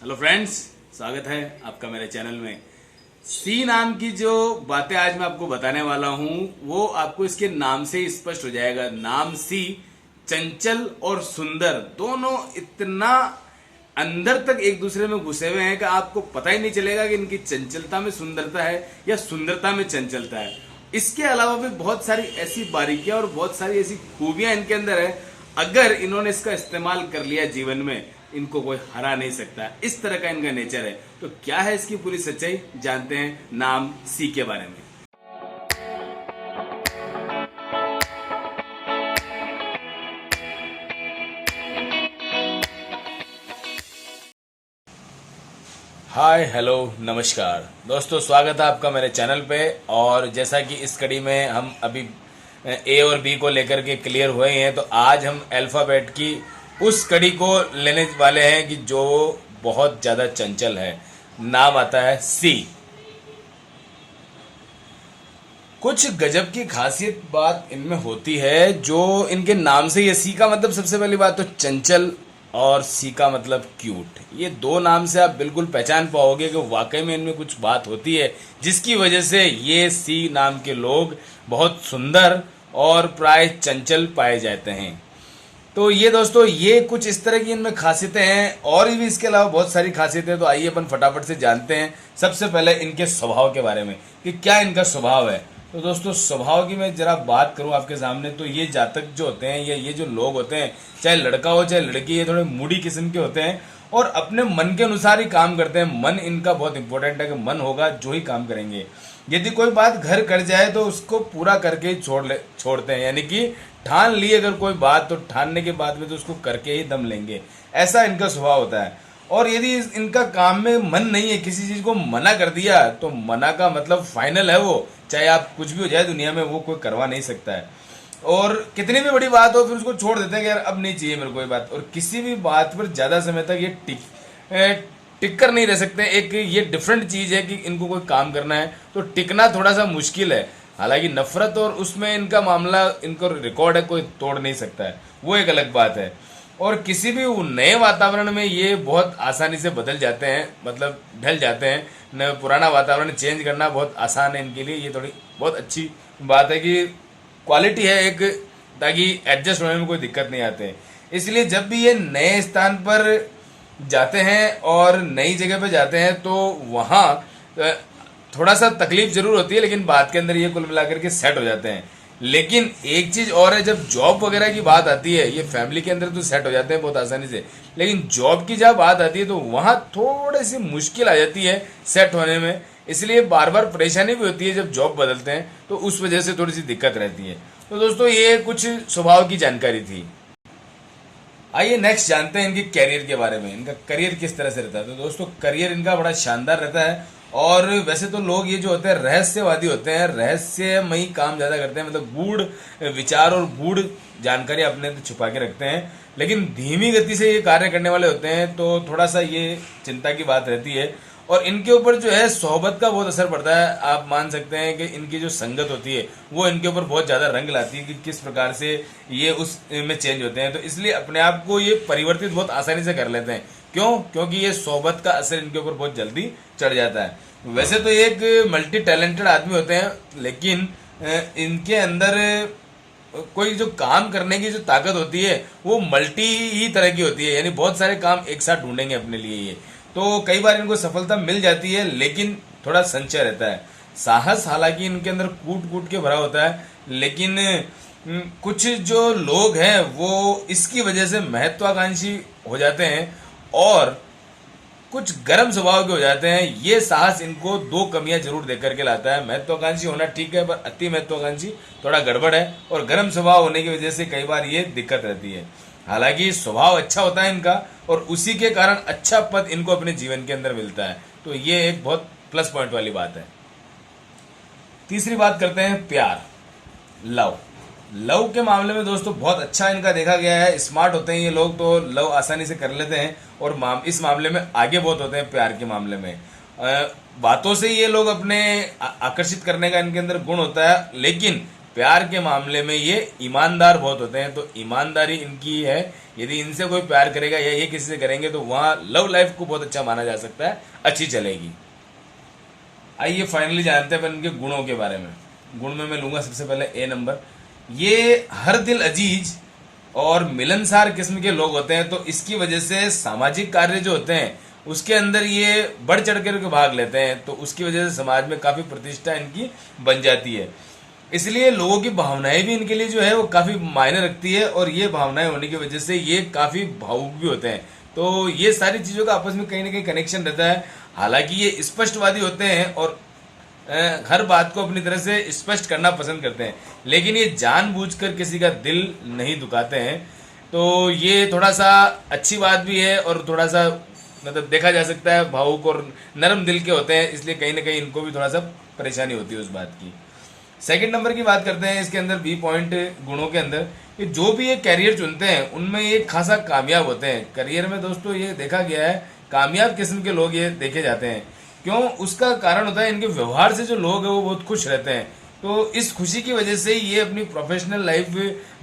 Hello friends, स्वागत है आपका मेरे चैनल में। सी नाम की जो बातें आज मैं आपको बताने वाला हूं वो आपको इसके नाम से ही स्पष्ट हो जाएगा। नाम सी, चंचल और सुंदर दोनों इतना अंदर तक एक दूसरे में घुसे हुए हैं कि आपको पता ही नहीं चलेगा कि इनकी चंचलता में सुंदरता है या सुंदरता में चंचलता है। इसके अलावा भी बहुत सारी ऐसी बारीकियां और बहुत सारी ऐसी खूबियां इनके अंदर है। अगर इन्होंने इसका इस्तेमाल कर लिया जीवन में, इनको कोई हरा नहीं सकता। इस तरह का इनका नेचर है। तो क्या है इसकी पूरी सच्चाई, जानते हैं नाम सी के बारे में। हाय हेलो नमस्कार दोस्तों, स्वागत है आपका मेरे चैनल पे। और जैसा कि इस कड़ी में हम अभी ए और बी को लेकर के क्लियर हुए हैं, तो आज हम अल्फाबेट की उस कड़ी को लेने वाले हैं कि जो बहुत ज़्यादा चंचल है। नाम आता है सी। कुछ गजब की खासियत बात इनमें होती है जो इनके नाम से ही। सी का मतलब सबसे पहली बात तो चंचल और सी का मतलब क्यूट। ये दो नाम से आप बिल्कुल पहचान पाओगे कि वाकई में इनमें कुछ बात होती है, जिसकी वजह से ये सी नाम के लोग बहुत सुंदर और प्राय चंचल पाए जाते हैं। तो ये दोस्तों, ये कुछ इस तरह की इनमें खासियतें हैं। और भी इसके अलावा बहुत सारी खासियतें, तो आइए अपन फटाफट से जानते हैं। सबसे पहले इनके स्वभाव के बारे में कि क्या इनका स्वभाव है। तो दोस्तों, स्वभाव की मैं जरा बात करूं आपके सामने, तो ये जातक जो होते हैं या ये जो लोग होते हैं, चाहे लड़का हो चाहे लड़की, ये थोड़े मूडी किस्म के होते हैं और अपने मन के अनुसार ही काम करते हैं। मन इनका बहुत इंपॉर्टेंट है कि मन होगा जो ही काम करेंगे। यदि कोई बात घर कर जाए तो उसको पूरा करके ही छोड़ते हैं। यानी कि ठान ली अगर कोई बात, तो ठानने के बाद में तो उसको करके ही दम लेंगे। ऐसा इनका स्वभाव होता है। और यदि इनका काम में मन नहीं है, किसी चीज को मना कर दिया, तो मना का मतलब फाइनल है वो। चाहे आप कुछ भी हो जाए दुनिया में, वो कोई करवा नहीं सकता है। और कितनी भी बड़ी बात हो, फिर उसको छोड़ देते हैं कि यार अब नहीं चाहिए मेरे को ये बात। और किसी भी बात पर ज्यादा समय तक ये टिक कर नहीं रह सकते। एक ये डिफरेंट चीज है कि इनको कोई काम करना है तो टिकना थोड़ा सा मुश्किल है। हालांकि नफरत और उसमें इनका मामला, इनको रिकॉर्ड है, कोई तोड़ नहीं सकता है, वो एक अलग बात है। और किसी भी नए वातावरण में ये बहुत आसानी से बदल जाते हैं, मतलब ढल जाते हैं। पुराना वातावरण चेंज करना बहुत आसान है इनके लिए। ये थोड़ी बहुत अच्छी बात है कि क्वालिटी है एक, ताकि एडजस्ट होने में कोई दिक्कत नहीं आते। इसलिए जब भी ये नए स्थान पर जाते हैं और नई जगह पर जाते हैं, तो वहाँ थोड़ा सा तकलीफ जरूर होती है, लेकिन बात के अंदर ये कुल मिलाकर के सेट हो जाते हैं। लेकिन एक चीज और है, जब जॉब वगैरह की बात आती है, ये फैमिली के अंदर तो सेट हो जाते हैं बहुत आसानी से, लेकिन जॉब की जब बात आती है तो वहां थोड़ी सी मुश्किल आ जाती है सेट होने में। इसलिए बार बार परेशानी भी होती है जब जॉब बदलते हैं, तो उस वजह से थोड़ी सी दिक्कत रहती है। तो दोस्तों, ये कुछ स्वभाव की जानकारी थी। आइए नेक्स्ट जानते हैं इनके कैरियर के बारे में। इनका करियर किस तरह से रहता है। तो दोस्तों, करियर इनका बड़ा शानदार रहता है। और वैसे तो लोग ये जो होते हैं रहस्यवादी होते हैं, रहस्यमयी काम ज़्यादा करते हैं, मतलब गूढ़ विचार और गूढ़ जानकारी अपने अंदर छुपा के रखते हैं। लेकिन धीमी गति से ये कार्य करने वाले होते हैं, तो थोड़ा सा ये चिंता की बात रहती है। और इनके ऊपर जो है सोहबत का बहुत असर पड़ता है। आप मान सकते हैं कि इनकी जो संगत होती है वो इनके ऊपर बहुत ज़्यादा रंग लाती है कि किस प्रकार से ये उस में चेंज होते हैं। तो इसलिए अपने आप को ये परिवर्तित बहुत आसानी से कर लेते हैं। क्यों? क्योंकि ये सोहबत का असर इनके ऊपर बहुत जल्दी चढ़ जाता है। वैसे तो ये एक मल्टी टैलेंटेड आदमी होते हैं, लेकिन इनके अंदर कोई जो काम करने की जो ताकत होती है वो मल्टी ही तरह की होती है। यानी बहुत सारे काम एक साथ ढूंढेंगे अपने लिए ये। तो कई बार इनको सफलता मिल जाती है, लेकिन थोड़ा संचय रहता है। साहस हालांकि इनके अंदर कूट कूट के भरा होता है, लेकिन कुछ जो लोग हैं वो इसकी वजह से महत्वाकांक्षी हो जाते हैं और कुछ गर्म स्वभाव के हो जाते हैं। ये साहस इनको दो कमियां जरूर देकर के लाता है। महत्वाकांक्षी होना ठीक है, पर अति महत्वाकांक्षी थोड़ा गड़बड़ है। और गर्म स्वभाव होने की वजह से कई बार ये दिक्कत रहती है। हालांकि स्वभाव अच्छा होता है इनका, और उसी के कारण अच्छा पद इनको अपने जीवन के अंदर मिलता है। तो ये एक बहुत प्लस पॉइंट वाली बात है। तीसरी बात करते हैं प्यार, लव। लव के मामले में दोस्तों बहुत अच्छा इनका देखा गया है। स्मार्ट होते हैं ये लोग, तो लव आसानी से कर लेते हैं और इस मामले में आगे बहुत होते हैं। प्यार के मामले में बातों से ये लोग अपने आकर्षित करने का इनके अंदर गुण होता है, लेकिन प्यार के मामले में ये ईमानदार बहुत होते हैं, तो ईमानदारी इनकी है। यदि इनसे कोई प्यार करेगा या ये किसी से करेंगे तो वहाँ लव लाइफ को बहुत अच्छा माना जा सकता है, अच्छी चलेगी। आइए फाइनली जानते हैं इनके गुणों के बारे में। गुण में मैं लूंगा सबसे पहले ए नंबर। ये हर दिल अजीज और मिलनसार किस्म के लोग होते हैं, तो इसकी वजह से सामाजिक कार्य जो होते हैं उसके अंदर ये बढ़ चढ़ कर के भाग लेते हैं, तो उसकी वजह से समाज में काफ़ी प्रतिष्ठा इनकी बन जाती है। इसलिए लोगों की भावनाएं भी इनके लिए जो है वो काफ़ी मायने रखती है, और ये भावनाएं होने की वजह से ये काफ़ी भावुक भी होते हैं। तो ये सारी चीज़ों का आपस में कहीं ना कहीं कनेक्शन रहता है। हालांकि ये स्पष्टवादी होते हैं और हर बात को अपनी तरह से स्पष्ट करना पसंद करते हैं, लेकिन ये जानबूझकर किसी का दिल नहीं दुखाते हैं। तो ये थोड़ा सा अच्छी बात भी है, और थोड़ा सा मतलब देखा जा सकता है भावुक और नरम दिल के होते हैं, इसलिए कहीं ना कहीं इनको भी थोड़ा सा परेशानी होती है उस बात की। सेकंड नंबर की बात करते हैं इसके अंदर बी पॉइंट गुणों के अंदर, कि जो भी ये कैरियर चुनते हैं उनमें ये खासा कामयाब होते हैं। करियर में दोस्तों ये देखा गया है कामयाब किस्म के लोग ये देखे जाते हैं। क्यों? उसका कारण होता है इनके व्यवहार से जो लोग हैं वो बहुत खुश रहते हैं। तो इस खुशी की वजह से ये अपनी प्रोफेशनल लाइफ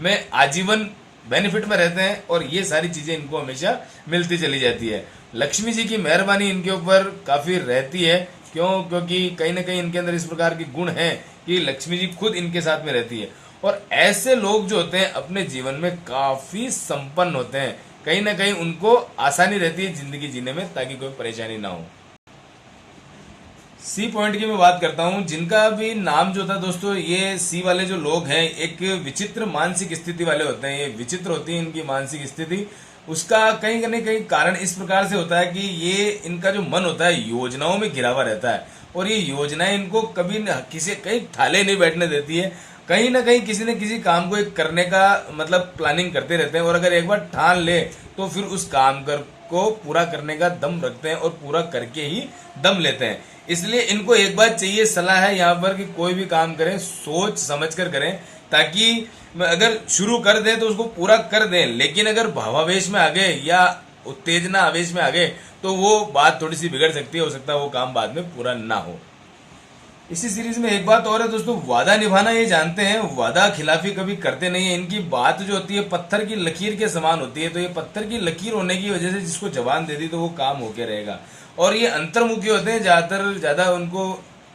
में आजीवन बेनिफिट में रहते हैं, और ये सारी चीज़ें इनको हमेशा मिलती चली जाती है। लक्ष्मी जी की मेहरबानी इनके ऊपर काफ़ी रहती है। क्यों? क्योंकि कहीं ना कहीं इनके अंदर इस प्रकार के गुण हैं कि लक्ष्मी जी खुद इनके साथ में रहती है, और ऐसे लोग जो होते हैं अपने जीवन में काफ़ी संपन्न होते हैं। कहीं ना कहीं उनको आसानी रहती है ज़िंदगी जीने में, ताकि कोई परेशानी ना हो। सी पॉइंट की मैं बात करता हूं, जिनका भी नाम जो था दोस्तों, ये सी वाले जो लोग हैं एक विचित्र मानसिक स्थिति वाले होते हैं। ये विचित्र होती है इनकी मानसिक स्थिति। उसका कहीं ना कहीं कारण इस प्रकार से होता है कि ये इनका जो मन होता है योजनाओं में घिरा हुआ रहता है, और ये योजनाएं इनको कभी किसी कहीं थाले नहीं बैठने देती है। कहीं ना कहीं किसी न किसी काम को एक करने का मतलब प्लानिंग करते रहते हैं, और अगर एक बार ठान ले तो फिर उस काम को पूरा करने का दम रखते हैं, और पूरा करके ही दम लेते हैं। इसलिए इनको एक बात चाहिए, सलाह है यहाँ पर कि कोई भी काम करें सोच समझ कर करें, ताकि अगर शुरू कर दें तो उसको पूरा कर दें। लेकिन अगर भावावेश में आ गए या उत्तेजना आवेश में आ गए तो वो बात थोड़ी सी बिगड़ सकती है, हो सकता है वो काम बाद में पूरा ना हो। इसी सीरीज में एक बात और है दोस्तों, वादा निभाना ये जानते हैं, वादा खिलाफी कभी करते नहीं है। इनकी बात जो होती है पत्थर की लकीर के समान होती है, तो ये पत्थर की लकीर होने की वजह से जिसको जबान दे दी तो वो काम होके रहेगा। और ये अंतर्मुखी होते हैं, ज़्यादा उनको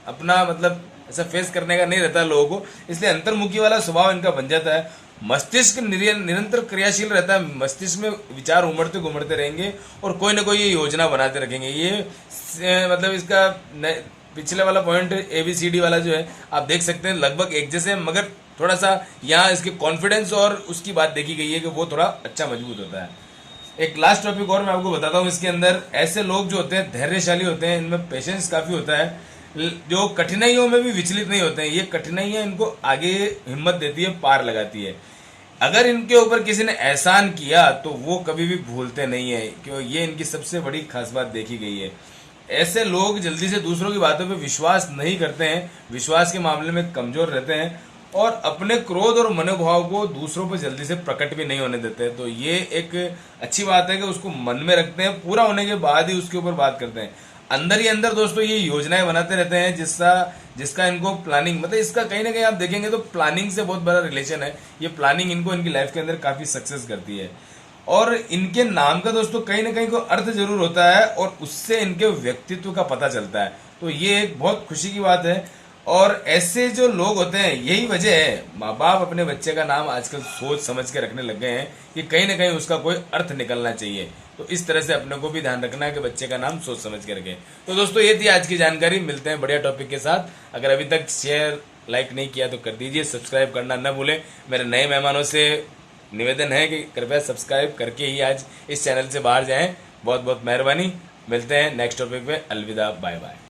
अपना मतलब ऐसा फेस करने का नहीं रहता लोगों को, इसलिए अंतर्मुखी वाला स्वभाव इनका बन जाता है। मस्तिष्क निरंतर क्रियाशील रहता है, मस्तिष्क में विचार उमड़ते घुमड़ते रहेंगे, और कोई ना कोई ये योजना बनाते रखेंगे। ये मतलब इसका पिछले वाला पॉइंट ABCD वाला जो है आप देख सकते हैं लगभग एक जैसे हैं, मगर थोड़ा सा यहाँ इसके कॉन्फिडेंस और उसकी बात देखी गई है कि वो थोड़ा अच्छा मजबूत होता है। एक लास्ट टॉपिक और मैं आपको बताता हूँ इसके अंदर, ऐसे लोग जो होते हैं धैर्यशाली होते हैं, इनमें पेशेंस काफ़ी होता है, जो कठिनाइयों में भी विचलित नहीं होते हैं। ये कठिनाइयाँ इनको आगे हिम्मत देती है, पार लगाती है। अगर इनके ऊपर किसी ने एहसान किया तो वो कभी भी भूलते नहीं है, क्यों? ये इनकी सबसे बड़ी खास बात देखी गई है। ऐसे लोग जल्दी से दूसरों की बातों पे विश्वास नहीं करते हैं, विश्वास के मामले में कमजोर रहते हैं, और अपने क्रोध और मनोभाव को दूसरों पर जल्दी से प्रकट भी नहीं होने देते हैं। तो ये एक अच्छी बात है कि उसको मन में रखते हैं, पूरा होने के बाद ही उसके ऊपर बात करते हैं। अंदर ही अंदर दोस्तों ये योजनाएं बनाते रहते हैं, जिसका इनको प्लानिंग मतलब इसका कहीं ना कहीं आप देखेंगे तो प्लानिंग से बहुत बड़ा रिलेशन है। ये प्लानिंग इनको इनकी लाइफ के अंदर काफ़ी सक्सेस करती है। और इनके नाम का दोस्तों कहीं ना कहीं को अर्थ जरूर होता है, और उससे इनके व्यक्तित्व का पता चलता है। तो ये एक बहुत खुशी की बात है। और ऐसे जो लोग होते हैं, यही वजह है माँ बाप अपने बच्चे का नाम आजकल सोच समझ के रखने लग गए हैं कि कहीं ना कहीं उसका कोई अर्थ निकलना चाहिए। तो इस तरह से अपने को भी ध्यान रखना है कि बच्चे का नाम सोच समझ के रखें। तो दोस्तों ये थी आज की जानकारी, मिलते हैं बढ़िया टॉपिक के साथ। अगर अभी तक शेयर लाइक नहीं किया तो कर दीजिए, सब्सक्राइब करना न भूलें। मेरे नए मेहमानों से निवेदन है कि कृपया सब्सक्राइब करके ही आज इस चैनल से बाहर जाएं। बहुत बहुत मेहरबानी। मिलते हैं नेक्स्ट टॉपिक पे। अलविदा, बाय बाय।